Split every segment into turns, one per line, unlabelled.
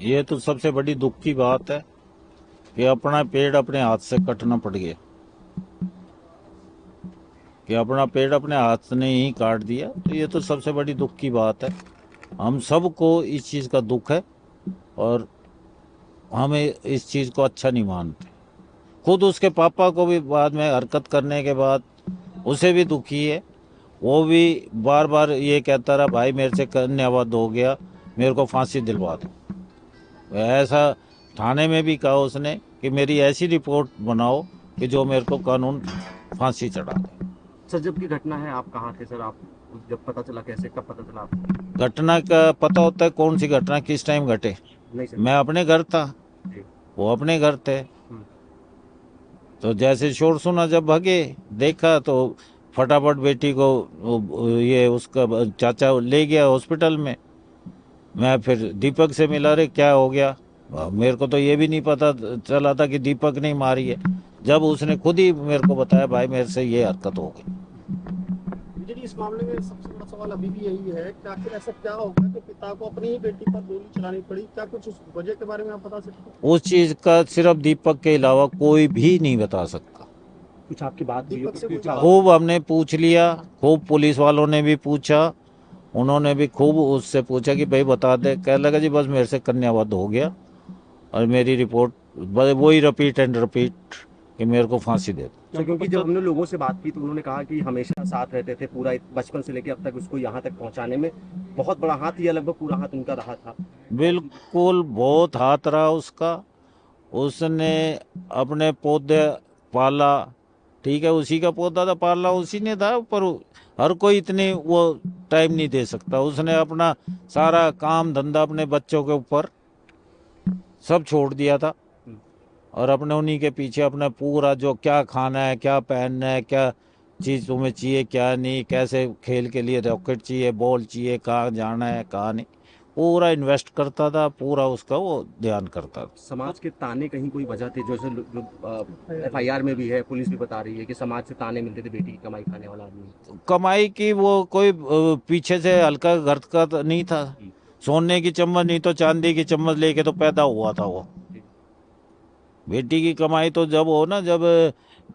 ये तो सबसे बड़ी दुख की बात है कि अपना पेड़ अपने हाथ से कटना पड़ गया, कि अपना पेड़ अपने हाथ ने ही काट दिया। तो ये तो सबसे बड़ी दुख की बात है। हम सबको इस चीज़ का दुख है और हमें इस चीज़ को अच्छा नहीं मानते। खुद उसके पापा को भी बाद में हरकत करने के बाद उसे भी दुखी है। वो भी बार बार ये कहता रहा, भाई मेरे से कन्यावध हो गया, मेरे को फांसी दिलवा दो। ऐसा थाने में भी कहा उसने कि मेरी ऐसी रिपोर्ट बनाओ कि जो मेरे को कानून फांसी चढ़ा दे।
सर, जब की घटना है आप कहाँ थे सर? आप जब पता चला, कैसे, कब पता चला आपको?
घटना का पता होता है कौन सी घटना किस टाइम घटे?
नहीं सर।
मैं अपने घर था,
जी।
वो अपने घर थे।
हम्म।
तो जैसे शोर सुना, जब भागे देखा तो फटाफट बेटी को ये उसका चाचा ले गया हॉस्पिटल में। मैं फिर दीपक से मिला, रे क्या हो गया? मेरे को तो ये भी नहीं पता चला था कि दीपक ने मारी है। जब उसने खुद ही मेरे को बताया, भाई मेरे से ये हरकत हो गई।
विजय जी, इस मामले में सबसे बड़ा सवाल अभी भी यही है कि आखिर ऐसा क्या होगा कि पिता को अपनी ही बेटी पर गोली चलानी पड़ी? क्या कुछ उस वजह के बारे में आप बता सकते हैं?
उस चीज का सिर्फ दीपक के अलावा कोई भी नहीं बता सकता।
कुछ आपकी बात हुई है?
दीपक से
कुछ
कोई
खूब हमने पूछ लिया, खूब पुलिस वालों ने भी पूछा, उन्होंने भी खूब उससे पूछा कि भाई बता दे। कह लगा जी बस मेरे से कन्यावध हो गया और मेरी रिपोर्ट बस वही रिपीट एंड रिपीट कि मेरे को फांसी दे दो।
सर, क्योंकि जब हमने लोगों से बात की तो उन्होंने कहा कि हमेशा साथ रहते थे, पूरा बचपन से लेकर अब तक उसको यहाँ तक पहुँचाने में बहुत बड़ा हाथ, या लगभग पूरा हाथ उनका रहा था।
बिल्कुल बहुत हाथ रहा उसका। उसने अपने पौधे पाला, ठीक है, उसी का पौधा था, पाला उसी ने था, पर हर कोई इतने वो टाइम नहीं दे सकता। उसने अपना सारा काम धंधा अपने बच्चों के ऊपर सब छोड़ दिया था और अपने उन्हीं के पीछे अपना पूरा जो क्या खाना है, क्या पहनना है, क्या चीज़ तुम्हें चाहिए, क्या नहीं, कैसे खेल के लिए रॉकेट चाहिए, बॉल चाहिए, कहाँ जाना है कहाँ नहीं, पूरा इन्वेस्ट करता था, पूरा उसका वो ध्यान करता था।
समाज के ताने कहीं कोई वजह थे? जो FIR में भी है, पुलिस भी बता रही है कि समाज से ताने मिलते थे, बेटी की कमाई खाने वाला आदमी।
कमाई की वो कोई पीछे से हल्का घर का तो नहीं था। सोने की चम्मच नहीं तो चांदी की चम्मच लेके तो पैदा हुआ था वो। बेटी की कमाई तो जब हो ना, जब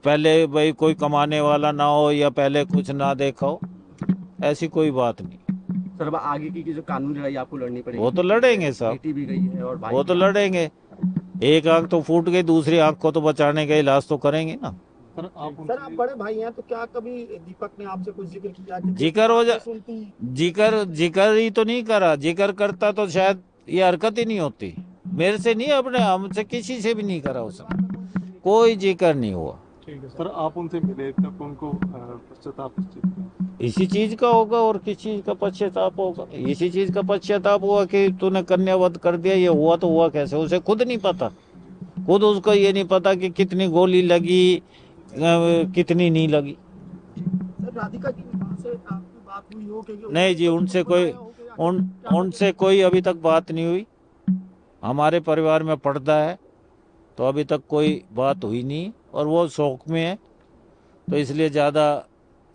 पहले भाई कोई कमाने वाला ना हो या पहले कुछ ना देखा हो, ऐसी कोई बात नहीं।
सर, अब आगे की जो कानूनी लड़ाई आपको लड़नी पड़ेगी।
वो तो लड़ेंगे साहब,
बेटी भी गई है और भाई
वो तो लड़ेंगे। एक आंख तो फूट गई, दूसरी आंख को तो बचाने का इलाज तो करेंगे ना।
सर, आप बड़े भाई हैं, तो क्या कभी दीपक ने आपसे कुछ जिक्र किया कि
जिक्र हो जा
सुनती?
जिक्र ही तो नहीं करा। जिक्र करता तो शायद ये हरकत ही नहीं होती। मेरे से नहीं, अपने हमसे किसी से भी नहीं करा उसने, कोई जिक्र नहीं हुआ।
ठीक है सर, आप उनसे मिले तब उनको पश्चाताप
इसी चीज का होगा और किस चीज का पश्चाताप होगा? इसी चीज का पश्चाताप हुआ कि तूने कन्यावध कर दिया। ये हुआ तो हुआ कैसे, उसे खुद नहीं पता। खुद उसको ये नहीं पता कि कितनी गोली लगी, कितनी नहीं लगी।
सर, राधिका की मां से आपकी बात हुई हो? क्योंकि
नहीं जी, उनसे कोई उनसे कोई अभी तक बात नहीं हुई। हमारे परिवार में पर्दा है, तो अभी तक कोई बात हुई नहीं और वो शौक में है, तो इसलिए ज़्यादा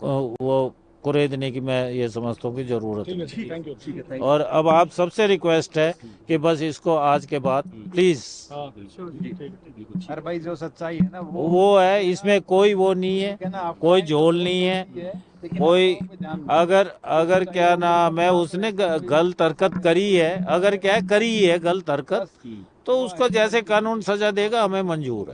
वो कुरेदने की मैं ये समझता हूँ कि ज़रूरत है।
Thank you.
ठीक है, थैंक
और अब आप सबसे रिक्वेस्ट है कि बस इसको आज के बाद प्लीज़,
अरे भाई, जो सच्चाई है ना
वो है, इसमें कोई वो नहीं है, कोई झोल नहीं है। कोई अगर अगर क्या नाम है, उसने गलत हरकत करी है, अगर क्या करी है गलत हरकत, तो उसको जैसे कानून सजा देगा हमें मंजूर है।